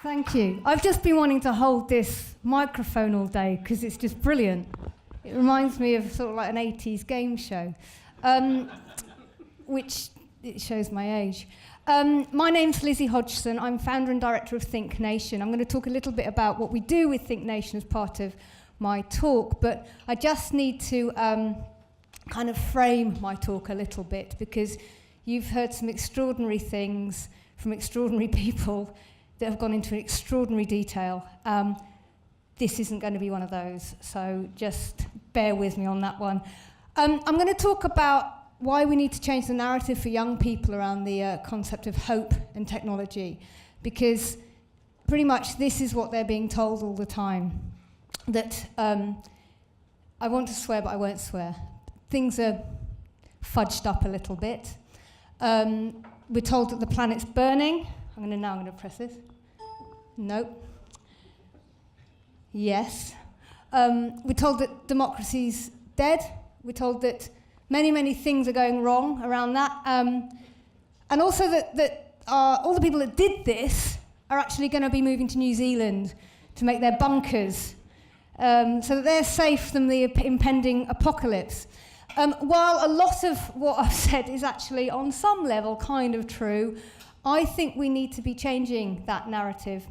Thank you. I've just been wanting to hold this microphone all day because it's just brilliant. It reminds me of sort of like an 80s game show, which it shows my age. My name's Lizzie Hodgso. I'm founder and director of Think Nation. I'm going to talk a little bit about what we do with Think Nation as part of my talk, but I just need to kind of frame my talk a little bit because you've heard some extraordinary things from extraordinary people that have gone into extraordinary detail. This isn't going to be one of those, so just bear with me on that one. I'm going to talk about why we need to change the narrative for young people around the concept of hope and technology, because pretty much this is what they're being told all the time, that I want to swear, but I won't swear. Things are fudged up a little bit. We're told that the planet's burning. I'm going to press this. Nope. Yes. We're told that democracy's dead. We're told that many, many things are going wrong around that. And also that all the people that did this are actually going to be moving to New Zealand to make their bunkers so that they're safe from the impending apocalypse. While a lot of what I've said is actually on some level kind of true, I think we need to be changing that narrative,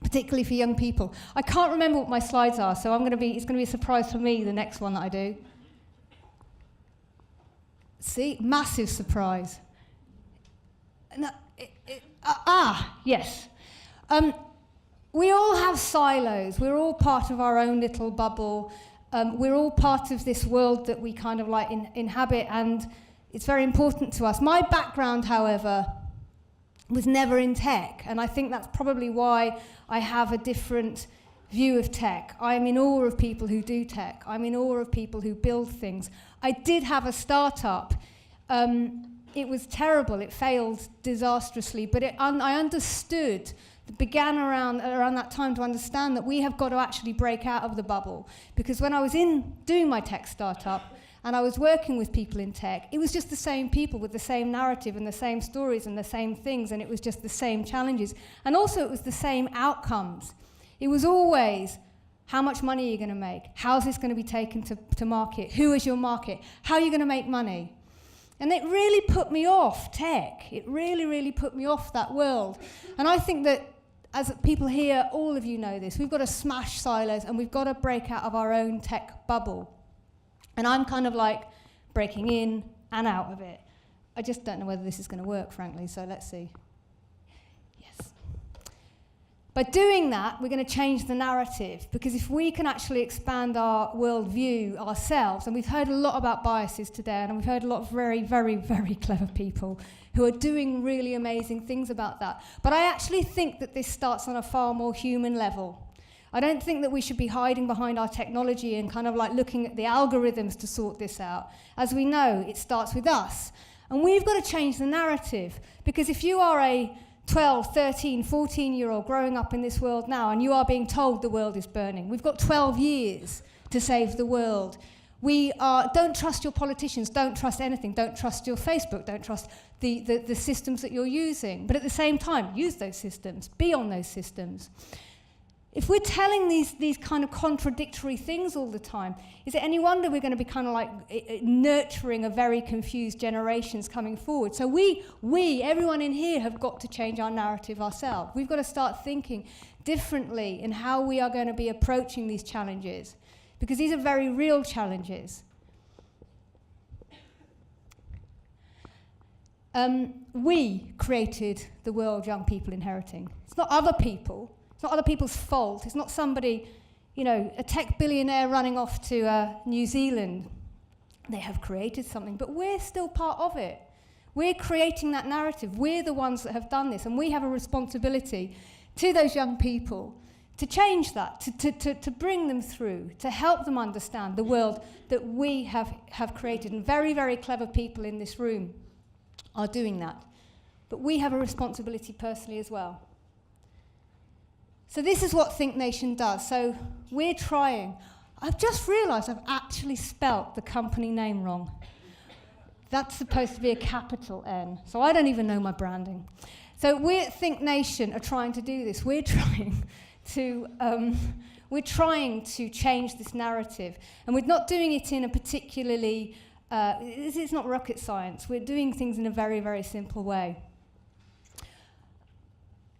particularly for young people. I can't remember what my slides are, so it's going to be a surprise for me, the next one that I do. See, massive surprise. No, yes. We all have silos. We're all part of our own little bubble. We're all part of this world that we kind of like inhabit, and it's very important to us. My background, however, was never in tech, and I think that's probably why I have a different view of tech. I'm in awe of people who do tech. I'm in awe of people who build things. I did have a startup. It was terrible. It failed disastrously, but I understood. Began around that time to understand that we have got to actually break out of the bubble, because when I was doing my tech startup and I was working with people in tech, it was just the same people with the same narrative and the same stories and the same things, and it was just the same challenges, and also it was the same outcomes. It was always, how much money are you going to make? How's this going to be taken to market? Who is your market? How are you going to make money? And it really put me off tech. It really, really put me off that world. And I think that as people here, all of you know this, we've got to smash silos and we've got to break out of our own tech bubble. And I'm kind of like breaking in and out of it. I just don't know whether this is going to work, frankly, so let's see. Yes. By doing that, we're going to change the narrative, because if we can actually expand our worldview ourselves, and we've heard a lot about biases today, and we've heard a lot of very, very, very clever people who are doing really amazing things about that. But I actually think that this starts on a far more human level. I don't think that we should be hiding behind our technology and kind of like looking at the algorithms to sort this out. As we know, it starts with us. And we've got to change the narrative, because if you are a 12, 13, 14-year-old growing up in this world now and you are being told the world is burning, we've got 12 years to save the world. Don't trust your politicians, don't trust anything, don't trust your Facebook, don't trust the systems that you're using. But at the same time, use those systems, be on those systems. If we're telling these kind of contradictory things all the time, is it any wonder we're going to be kind of like nurturing a very confused generations coming forward? So we, everyone in here, have got to change our narrative ourselves. We've got to start thinking differently in how we are going to be approaching these challenges, because these are very real challenges. We created the world young people inheriting. It's not other people. It's not other people's fault. It's not somebody, a tech billionaire running off to New Zealand. They have created something, but we're still part of it. We're creating that narrative. We're the ones that have done this, and we have a responsibility to those young people to change that, to bring them through, to help them understand the world that we have created. And very, very clever people in this room are doing that. But we have a responsibility personally as well. So this is what Think Nation does. So we're trying. I've just realized I've actually spelt the company name wrong. That's supposed to be a capital N. So I don't even know my branding. So we at Think Nation are trying to do this. We're trying to change this narrative. And we're not doing it in a particularly, this is not rocket science. We're doing things in a very, very simple way.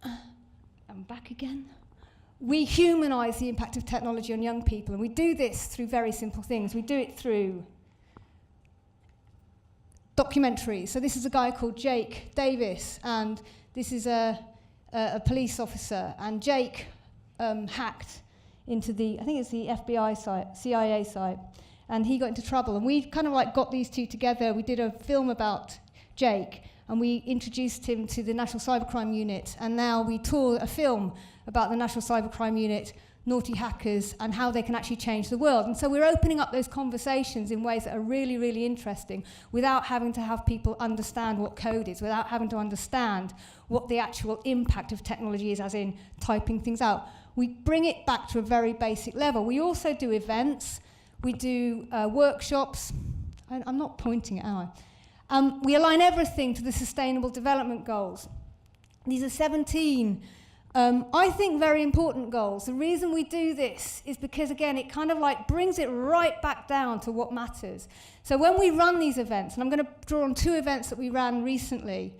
I'm back again. We humanise the impact of technology on young people, and we do this through very simple things. We do it through documentaries. So this is a guy called Jake Davis, and this is a police officer, and Jake hacked into the, I think it's the FBI site, CIA site, and he got into trouble. And we kind of like got these two together. We did a film about Jake, and we introduced him to the National Cybercrime Unit, and now we tour a film about the National Cybercrime Unit, naughty hackers, and how they can actually change the world. And so we're opening up those conversations in ways that are really, really interesting without having to have people understand what code is, without having to understand what the actual impact of technology is, as in typing things out. We bring it back to a very basic level. We also do events. We do workshops. I'm not pointing it, am I? We align everything to the Sustainable Development Goals. These are 17 I think very important goals. The reason we do this is because, again, it kind of like brings it right back down to what matters. So when we run these events, and I'm going to draw on 2 events that we ran recently,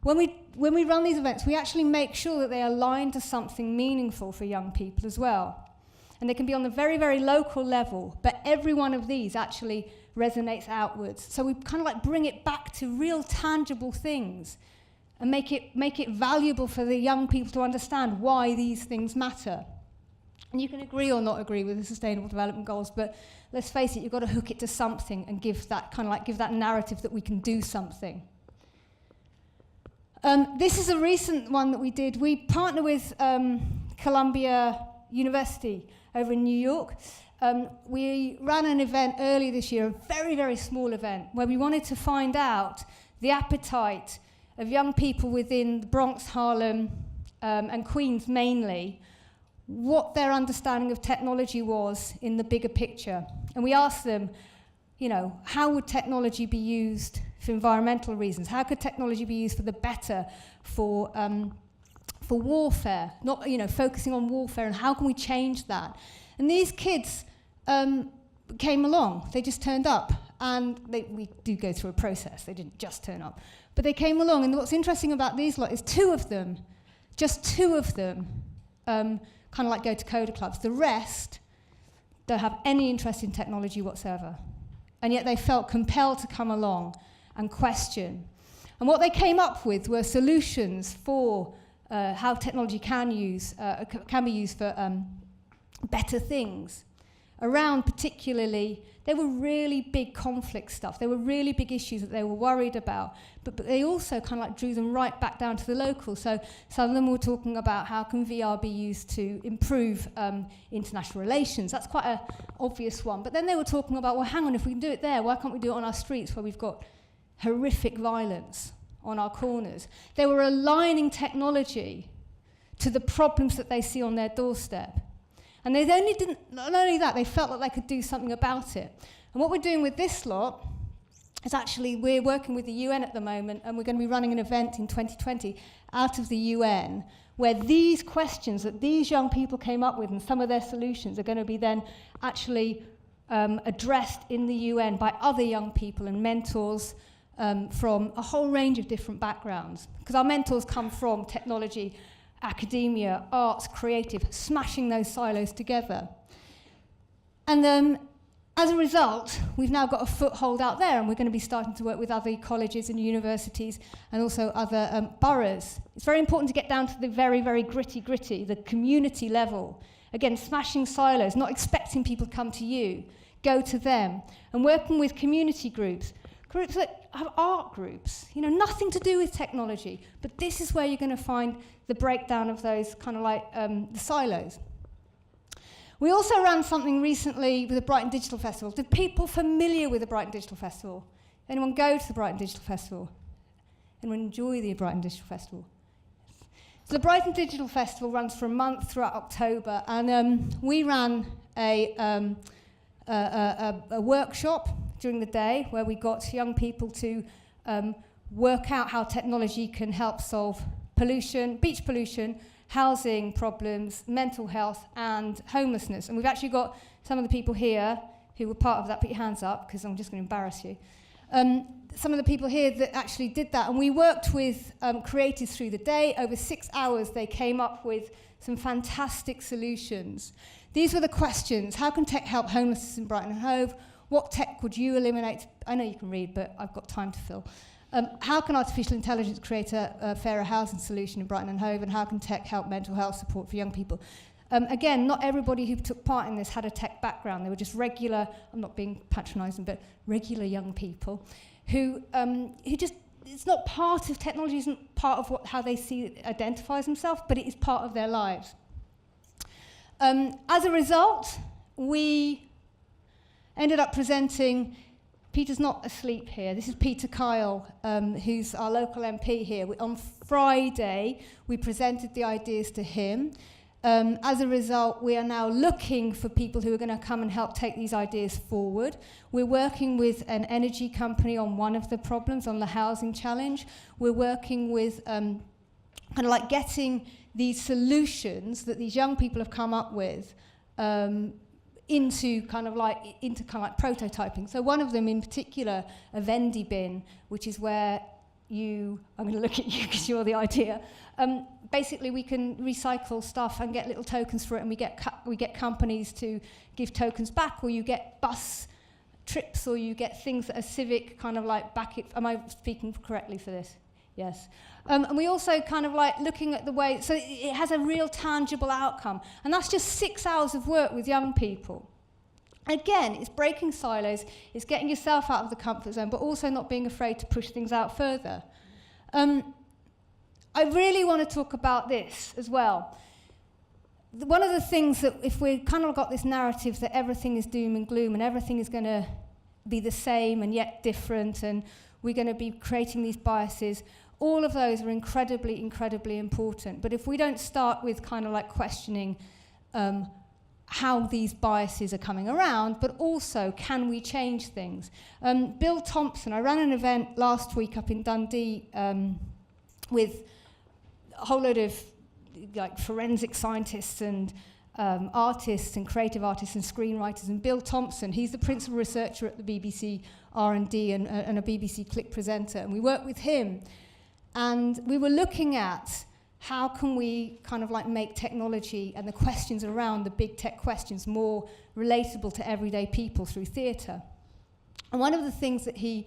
when we run these events, we actually make sure that they align to something meaningful for young people as well. And they can be on the very, very local level, but every one of these actually resonates outwards. So we kind of like bring it back to real tangible things and make it valuable for the young people to understand why these things matter. And you can agree or not agree with the Sustainable Development Goals, but let's face it, you've got to hook it to something and give that narrative that we can do something. This is a recent one that we did. We partner with Columbia University over in New York. We ran an event earlier this year, a very, very small event, where we wanted to find out the appetite of young people within the Bronx, Harlem, and Queens mainly, what their understanding of technology was in the bigger picture. And we asked them, you know, how would technology be used for environmental reasons? How could technology be used for the better, for warfare? Not, you know, focusing on warfare, and how can we change that? And these kids came along. They just turned up, and we do go through a process. They didn't just turn up, but they came along. And what's interesting about these lot is 2 of them, just 2 of them, kind of like go to coder clubs. The rest don't have any interest in technology whatsoever. And yet they felt compelled to come along and question. And what they came up with were solutions for how technology can be used for better things. Around particularly, they were really big conflict stuff. They were really big issues that they were worried about, but they also kind of like drew them right back down to the local. So some of them were talking about how can VR be used to improve international relations. That's quite an obvious one. But then they were talking about, well, hang on, if we can do it there, why can't we do it on our streets where we've got horrific violence on our corners? They were aligning technology to the problems that they see on their doorstep. And they not only that, they felt like they could do something about it. And what we're doing with this lot is actually we're working with the UN at the moment, and we're going to be running an event in 2020 out of the UN where these questions that these young people came up with and some of their solutions are going to be then actually addressed in the UN by other young people and mentors from a whole range of different backgrounds. Because our mentors come from technology, academia, arts, creative, smashing those silos together. And as a result, we've now got a foothold out there, and we're going to be starting to work with other colleges and universities and also other boroughs. It's very important to get down to the very, very gritty, the community level. Again, smashing silos, not expecting people to come to you, go to them, and working with community groups that have art groups, you know, nothing to do with technology, but this is where you're going to find the breakdown of those kind of like the silos. We also ran something recently with the Brighton Digital Festival. Did people familiar with the Brighton Digital Festival? Anyone go to the Brighton Digital Festival? Anyone enjoy the Brighton Digital Festival? So the Brighton Digital Festival runs for a month throughout October, and we ran a workshop during the day where we got young people to work out how technology can help solve pollution, beach pollution, housing problems, mental health, and homelessness. And we've actually got some of the people here who were part of that. Put your hands up, because I'm just going to embarrass you. Some of the people here that actually did that. And we worked with creatives through the day. Over 6 hours, they came up with some fantastic solutions. These were the questions. How can tech help homelessness in Brighton and Hove? What tech would you eliminate? I know you can read, but I've got time to fill. How can artificial intelligence create a fairer housing solution in Brighton and Hove? And how can tech help mental health support for young people? Again, not everybody who took part in this had a tech background. They were just regular, I'm not being patronising, but regular young people who just, it's not part of, technology isn't part of how they identifies themselves, but it is part of their lives. As a result, we ended up presenting, Peter's not asleep here, this is Peter Kyle, who's our local MP here. On Friday, we presented the ideas to him. As a result, we are now looking for people who are going to come and help take these ideas forward. We're working with an energy company on one of the problems, on the housing challenge. We're working with kind of like getting these solutions that these young people have come up with into kind of like prototyping. So one of them in particular, a Vendy bin, which is where I'm going to look at you because you're the idea. Basically, we can recycle stuff and get little tokens for it, and we get companies to give tokens back, or you get bus trips, or you get things that are civic, kind of like back it. Am I speaking correctly for this? Yes. And we also kind of like looking at the way, so it has a real tangible outcome. And that's just 6 hours of work with young people. Again, it's breaking silos, it's getting yourself out of the comfort zone, but also not being afraid to push things out further. I really want to talk about this as well. One of the things that, if we've kind of got this narrative that everything is doom and gloom and everything is going to be the same and yet different, and we're going to be creating these biases, all of those are incredibly, incredibly important. But if we don't start with kind of like questioning how these biases are coming around, but also, can we change things? Bill Thompson, I ran an event last week up in Dundee with a whole load of like forensic scientists and artists and creative artists and screenwriters. And Bill Thompson, he's the principal researcher at the BBC R&D and a BBC Click presenter. And we worked with him, and we were looking at how can we kind of like make technology and the questions around the big tech questions more relatable to everyday people through theatre. And one of the things that he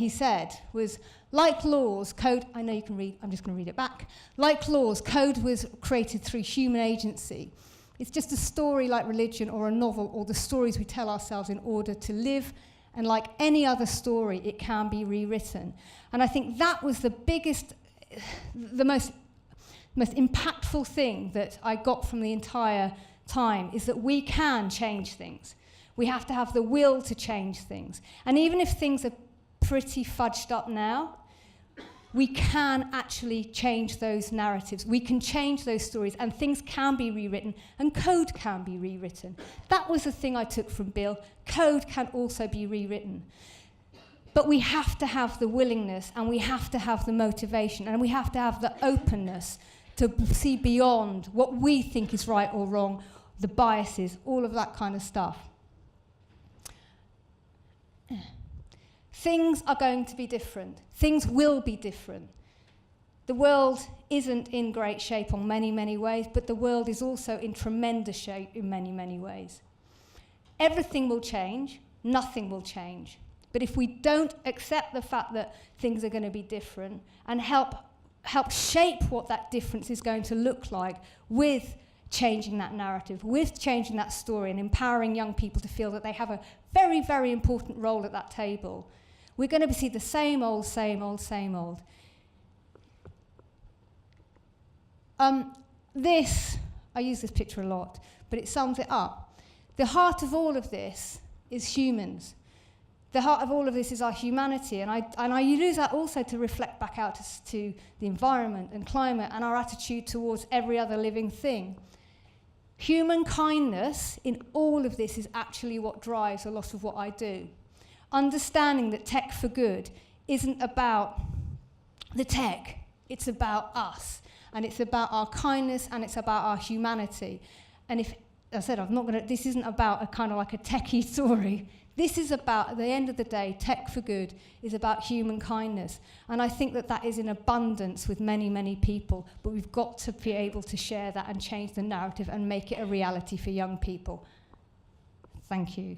said was, like laws, code, I know you can read, I'm just going to read it back. Like laws, code was created through human agency. It's just a story like religion or a novel, or the stories we tell ourselves in order to live. And like any other story, it can be rewritten. And I think that was the biggest, the most impactful thing that I got from the entire time, is that we can change things. We have to have the will to change things. And even if things are pretty fudged up now, we can actually change those narratives. We can change those stories, and things can be rewritten, and code can be rewritten. That was the thing I took from Bill. Code can also be rewritten. But we have to have the willingness, and we have to have the motivation, and we have to have the openness to see beyond what we think is right or wrong, the biases, all of that kind of stuff. Things are going to be different. Things will be different. The world isn't in great shape on many, many ways, but the world is also in tremendous shape in many, many ways. Everything will change, nothing will change. But if we don't accept the fact that things are going to be different and help shape what that difference is going to look like with changing that narrative, with changing that story and empowering young people to feel that they have a very, very important role at that table, we're going to see the same old, same old, same old. I use this picture a lot, but it sums it up. The heart of all of this is humans. The heart of all of this is our humanity, and I use that also to reflect back out to the environment and climate and our attitude towards every other living thing. Human kindness in all of this is actually what drives a lot of what I do. Understanding that tech for good isn't about the tech. It's about us, and it's about our kindness, and it's about our humanity. And if, as I said, this isn't about a kind of like a techie story. This is about, at the end of the day, Tech for Good is about human kindness. And I think that that is in abundance with many, many people, but we've got to be able to share that and change the narrative and make it a reality for young people. Thank you.